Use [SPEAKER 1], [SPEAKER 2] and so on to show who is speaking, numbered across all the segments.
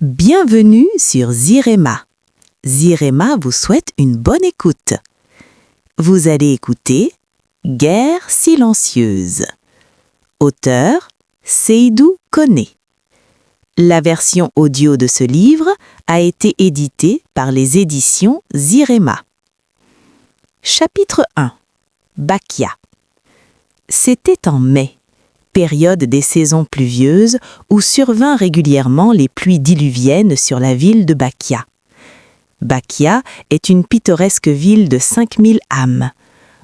[SPEAKER 1] Bienvenue sur Zirema. Zirema vous souhaite une bonne écoute. Vous allez écouter Guerre silencieuse. Auteur Seydou Koné. La version audio de ce livre a été éditée par les éditions Zirema. Chapitre 1. Bakia. C'était en mai, période des saisons pluvieuses où survinrent régulièrement les pluies diluviennes sur la ville de Bakia. Bakia est une pittoresque ville de 5000 âmes.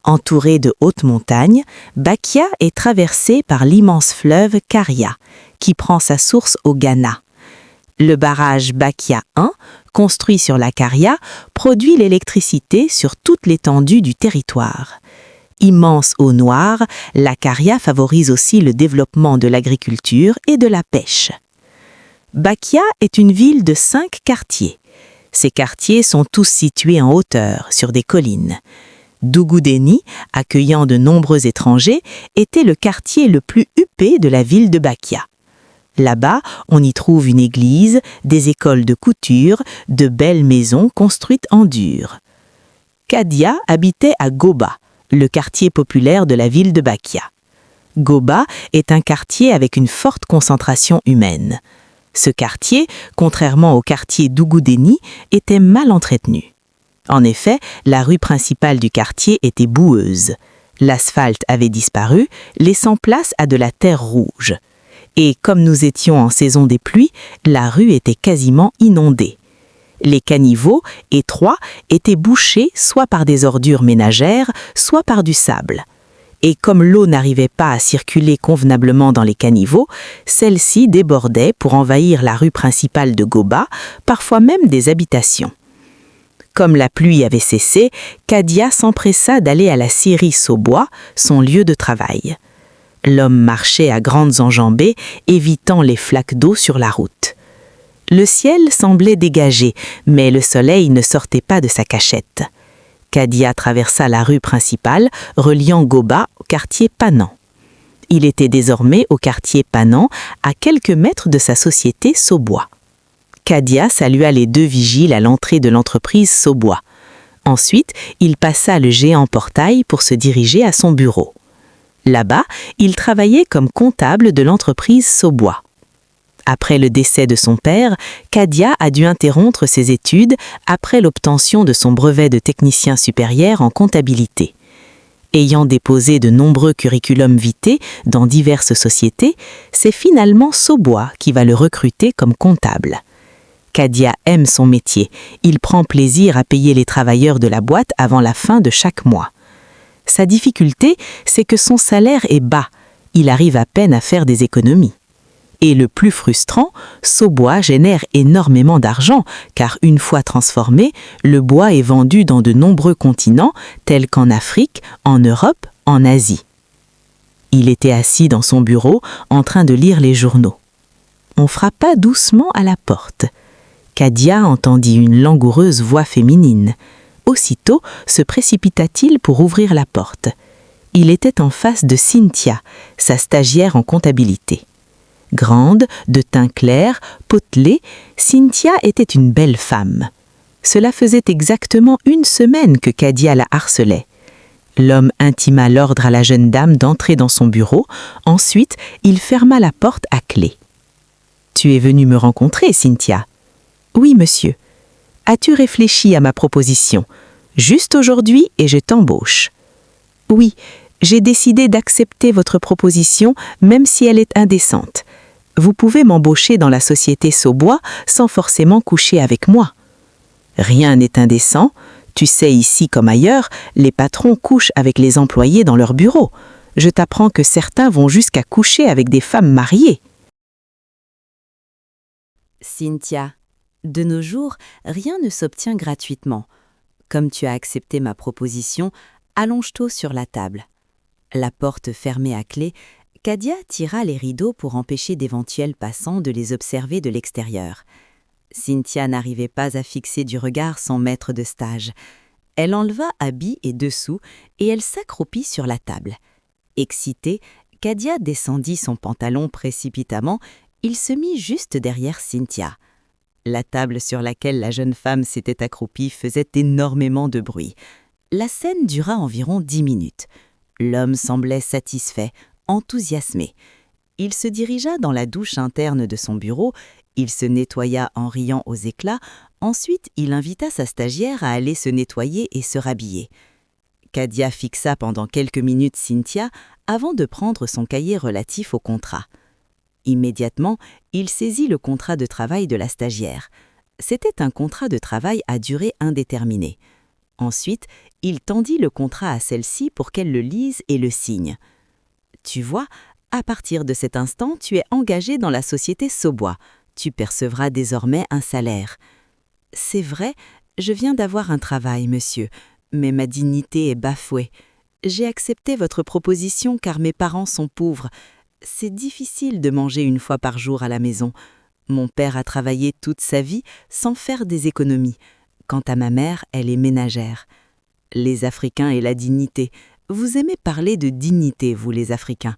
[SPEAKER 1] Entourée de hautes montagnes, Bakia est traversée par l'immense fleuve Karia, qui prend sa source au Ghana. Le barrage Bakia 1, construit sur la Karia, produit l'électricité sur toute l'étendue du territoire. Immense eau noire, la Karia favorise aussi le développement de l'agriculture et de la pêche. Bakia est une ville de 5 quartiers. Ces quartiers sont tous situés en hauteur, sur des collines. Dougoudéni, accueillant de nombreux étrangers, était le quartier le plus huppé de la ville de Bakia. Là-bas, on y trouve une église, des écoles de couture, de belles maisons construites en dur. Kadia habitait à Goba, le quartier populaire de la ville de Bakia. Goba est un quartier avec une forte concentration humaine. Ce quartier, contrairement au quartier Dougoudéni, était mal entretenu. En effet, la rue principale du quartier était boueuse. L'asphalte avait disparu, laissant place à de la terre rouge. Et comme nous étions en saison des pluies, la rue était quasiment inondée. Les caniveaux, étroits, étaient bouchés soit par des ordures ménagères, soit par du sable. Et comme l'eau n'arrivait pas à circuler convenablement dans les caniveaux, celle-ci débordait pour envahir la rue principale de Goba, parfois même des habitations. Comme la pluie avait cessé, Kadia s'empressa d'aller à la scierie Saubois, son lieu de travail. L'homme marchait à grandes enjambées, évitant les flaques d'eau sur la route. Le ciel semblait dégagé, mais le soleil ne sortait pas de sa cachette. Kadia traversa la rue principale, reliant Goba au quartier Pannan. Il était désormais au quartier Pannan, à quelques mètres de sa société Saubois. Kadia salua les 2 vigiles à l'entrée de l'entreprise Saubois. Ensuite, il passa le géant portail pour se diriger à son bureau. Là-bas, il travaillait comme comptable de l'entreprise Saubois. Après le décès de son père, Kadia a dû interrompre ses études après l'obtention de son brevet de technicien supérieur en comptabilité. Ayant déposé de nombreux curriculum vitae dans diverses sociétés, c'est finalement Saubois qui va le recruter comme comptable. Kadia aime son métier. Il prend plaisir à payer les travailleurs de la boîte avant la fin de chaque mois. Sa difficulté, c'est que son salaire est bas. Il arrive à peine à faire des économies. Et le plus frustrant, Saubois génère énormément d'argent, car une fois transformé, le bois est vendu dans de nombreux continents, tels qu'en Afrique, en Europe, en Asie. Il était assis dans son bureau, en train de lire les journaux. On frappa doucement à la porte. Kadia entendit une langoureuse voix féminine. Aussitôt se précipita-t-il pour ouvrir la porte. Il était en face de Cynthia, sa stagiaire en comptabilité. Grande, de teint clair, potelée, Cynthia était une belle femme. Cela faisait exactement 1 semaine que Kadia la harcelait. L'homme intima l'ordre à la jeune dame d'entrer dans son bureau. Ensuite, il ferma la porte à clé. « Tu es venue me rencontrer, Cynthia ?»« Oui, monsieur. As-tu réfléchi à ma proposition? Juste aujourd'hui et je t'embauche. »« Oui, j'ai décidé d'accepter votre proposition, même si elle est indécente. Vous pouvez m'embaucher dans la société Saubois sans forcément coucher avec moi. »« Rien n'est indécent. Tu sais, ici comme ailleurs, les patrons couchent avec les employés dans leur bureau. Je t'apprends que certains vont jusqu'à coucher avec des femmes mariées. »
[SPEAKER 2] Cynthia, de nos jours, rien ne s'obtient gratuitement. Comme tu as accepté ma proposition, allonge-toi sur la table. La porte fermée à clé, Kadia tira les rideaux pour empêcher d'éventuels passants de les observer de l'extérieur. Cynthia n'arrivait pas à fixer du regard son maître de stage. Elle enleva habits et dessous et elle s'accroupit sur la table. Excitée, Kadia descendit son pantalon précipitamment. Il se mit juste derrière Cynthia. La table sur laquelle la jeune femme s'était accroupie faisait énormément de bruit. La scène dura environ 10 minutes. L'homme semblait satisfait, enthousiasmé. Il se dirigea dans la douche interne de son bureau, il se nettoya en riant aux éclats, ensuite il invita sa stagiaire à aller se nettoyer et se rhabiller. Kadia fixa pendant quelques minutes Cynthia avant de prendre son cahier relatif au contrat. Immédiatement, il saisit le contrat de travail de la stagiaire. C'était un contrat de travail à durée indéterminée. Ensuite, il tendit le contrat à celle-ci pour qu'elle le lise et le signe. « Tu vois, à partir de cet instant, tu es engagé dans la société Saubois. Tu percevras désormais un salaire. »« C'est vrai, je viens d'avoir un travail, monsieur, mais ma dignité est bafouée. J'ai accepté votre proposition car mes parents sont pauvres. C'est difficile de manger une fois par jour à la maison. Mon père a travaillé toute sa vie sans faire des économies. Quant à ma mère, elle est ménagère. Les Africains et la dignité. Vous aimez parler de dignité, vous les Africains.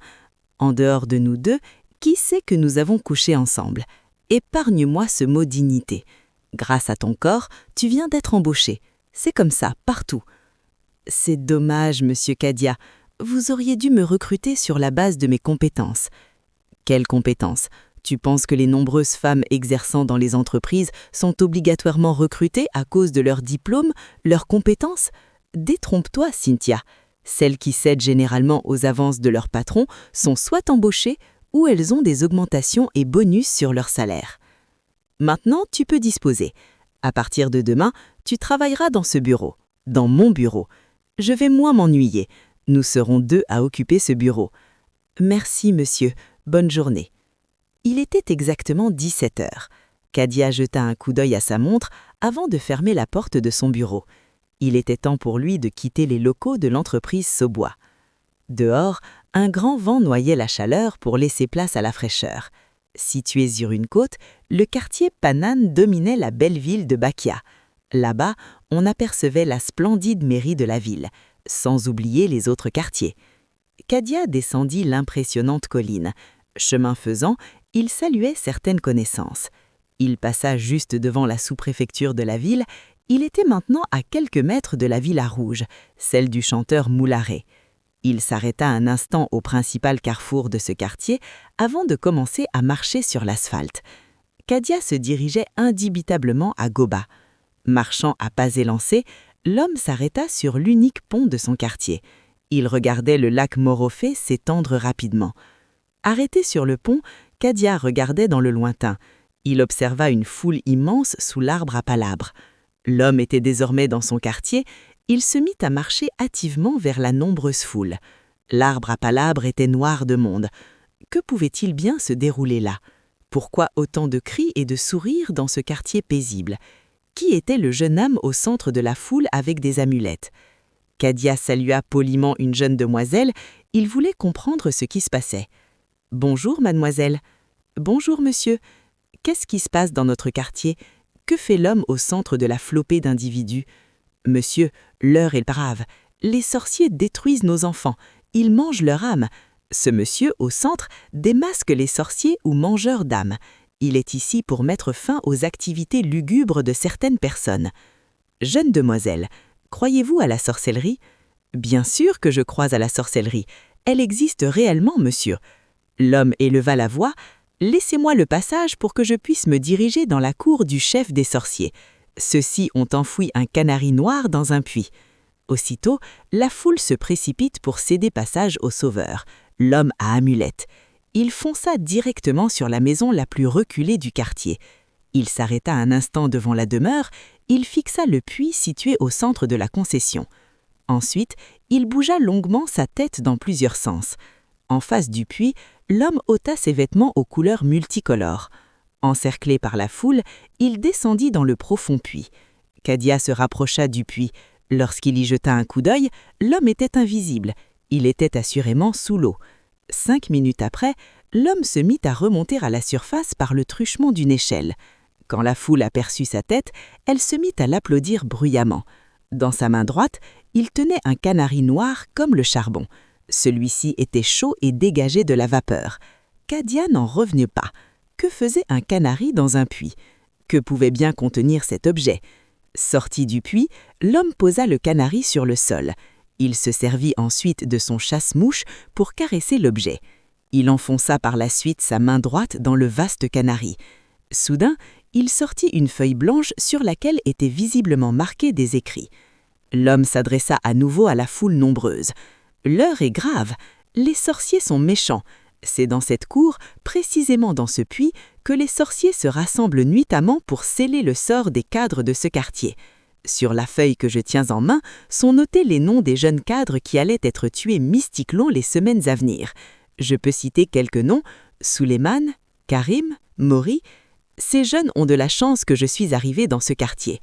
[SPEAKER 2] En dehors de nous deux, qui sait que nous avons couché ensemble? Épargne-moi ce mot dignité. Grâce à ton corps, tu viens d'être embauché. C'est comme ça, partout. C'est dommage, monsieur Kadia. Vous auriez dû me recruter sur la base de mes compétences. Quelles compétences? Tu penses que les nombreuses femmes exerçant dans les entreprises sont obligatoirement recrutées à cause de leur diplôme, leurs compétences? Détrompe-toi, Cynthia. Celles qui cèdent généralement aux avances de leur patron sont soit embauchées ou elles ont des augmentations et bonus sur leur salaire. Maintenant, tu peux disposer. À partir de demain, tu travailleras dans ce bureau, dans mon bureau. Je vais moins m'ennuyer. Nous serons 2 à occuper ce bureau. Merci, monsieur. Bonne journée. Il était exactement 17 heures. Kadia jeta un coup d'œil à sa montre avant de fermer la porte de son bureau. Il était temps pour lui de quitter les locaux de l'entreprise Saubois. Dehors, un grand vent noyait la chaleur pour laisser place à la fraîcheur. Situé sur une côte, le quartier Panane dominait la belle ville de Bakia. Là-bas, on apercevait la splendide mairie de la ville, sans oublier les autres quartiers. Kadia descendit l'impressionnante colline. Chemin faisant, il saluait certaines connaissances. Il passa juste devant la sous-préfecture de la ville. Il était maintenant à quelques mètres de la Villa Rouge, celle du chanteur Moularé. Il s'arrêta un instant au principal carrefour de ce quartier avant de commencer à marcher sur l'asphalte. Kadia se dirigeait indubitablement à Goba. Marchant à pas élancés, l'homme s'arrêta sur l'unique pont de son quartier. Il regardait le lac Morofé s'étendre rapidement. Arrêté sur le pont, Kadia regardait dans le lointain. Il observa une foule immense sous l'arbre à palabres. L'homme était désormais dans son quartier. Il se mit à marcher hâtivement vers la nombreuse foule. L'arbre à palabres était noir de monde. Que pouvait-il bien se dérouler là? Pourquoi autant de cris et de sourires dans ce quartier paisible? Qui était le jeune homme au centre de la foule avec des amulettes? Kadia salua poliment une jeune demoiselle. Il voulait comprendre ce qui se passait. « Bonjour, mademoiselle. »« Bonjour, monsieur. Qu'est-ce qui se passe dans notre quartier? Que fait l'homme au centre de la flopée d'individus? »« Monsieur, l'heure est brave. Les sorciers détruisent nos enfants. Ils mangent leur âme. Ce monsieur, au centre, démasque les sorciers ou mangeurs d'âmes. Il est ici pour mettre fin aux activités lugubres de certaines personnes. Jeune demoiselle, croyez-vous à la sorcellerie? Bien sûr que je crois à la sorcellerie. Elle existe réellement, monsieur. L'homme éleva la voix. Laissez-moi le passage pour que je puisse me diriger dans la cour du chef des sorciers. Ceux-ci ont enfoui un canari noir dans un puits. Aussitôt, la foule se précipite pour céder passage au sauveur, l'homme à amulette. Il fonça directement sur la maison la plus reculée du quartier. Il s'arrêta un instant devant la demeure. Il fixa le puits situé au centre de la concession. Ensuite, il bougea longuement sa tête dans plusieurs sens. En face du puits, l'homme ôta ses vêtements aux couleurs multicolores. Encerclé par la foule, il descendit dans le profond puits. Kadia se rapprocha du puits. Lorsqu'il y jeta un coup d'œil, l'homme était invisible. Il était assurément sous l'eau. 5 minutes après, l'homme se mit à remonter à la surface par le truchement d'une échelle. Quand la foule aperçut sa tête, elle se mit à l'applaudir bruyamment. Dans sa main droite, il tenait un canari noir comme le charbon. Celui-ci était chaud et dégageait de la vapeur. Kadia n'en revenait pas. Que faisait un canari dans un puits?
[SPEAKER 1] Que pouvait bien contenir cet objet? Sorti du puits, l'homme posa le canari sur le sol. Il se servit ensuite de son chasse-mouche pour caresser l'objet. Il enfonça par la suite sa main droite dans le vaste canari. Soudain, il sortit une feuille blanche sur laquelle étaient visiblement marqués des écrits. L'homme s'adressa à nouveau à la foule nombreuse. « L'heure est grave. Les sorciers sont méchants. C'est dans cette cour, précisément dans ce puits, que les sorciers se rassemblent nuitamment pour sceller le sort des cadres de ce quartier. Sur la feuille que je tiens en main sont notés les noms des jeunes cadres qui allaient être tués mysticlon les semaines à venir. Je peux citer quelques noms, Suleiman, Karim, Mori. Ces jeunes ont de la chance que je suis arrivé dans ce quartier. »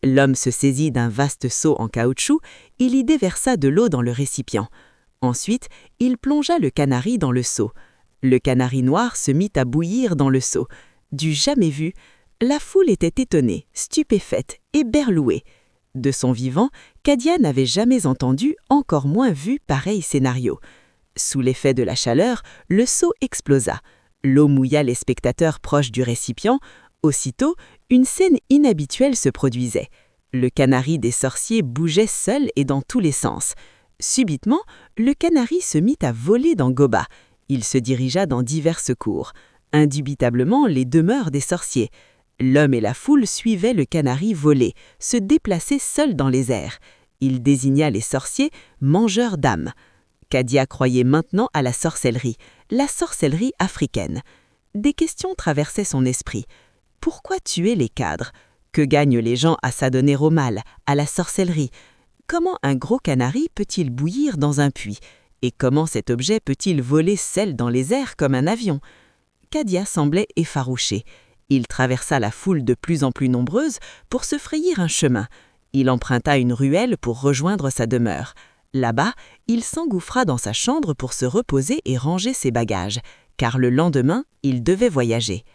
[SPEAKER 1] L'homme se saisit d'un vaste seau en caoutchouc, il y déversa de l'eau dans le récipient. Ensuite, il plongea le canari dans le seau. Le canari noir se mit à bouillir dans le seau. Du jamais vu, la foule était étonnée, stupéfaite, éberlouée. De son vivant, Kadia n'avait jamais entendu, encore moins vu pareil scénario. Sous l'effet de la chaleur, le seau explosa. L'eau mouilla les spectateurs proches du récipient. Aussitôt, une scène inhabituelle se produisait. Le canari des sorciers bougeait seul et dans tous les sens. Subitement, le canari se mit à voler dans Goba. Il se dirigea dans diverses cours. Indubitablement, les demeures des sorciers. L'homme et la foule suivaient le canari voler, se déplacer seul dans les airs. Il désigna les sorciers mangeurs d'âmes. Kadia croyait maintenant à la sorcellerie africaine. Des questions traversaient son esprit. Pourquoi tuer les cadres? Que gagnent les gens à s'adonner au mal, à la sorcellerie? Comment un gros canari peut-il bouillir dans un puits? Et comment cet objet peut-il voler seul dans les airs comme un avion? Kadia semblait effarouché. Il traversa la foule de plus en plus nombreuse pour se frayer un chemin. Il emprunta une ruelle pour rejoindre sa demeure. Là-bas, il s'engouffra dans sa chambre pour se reposer et ranger ses bagages, car le lendemain, il devait voyager.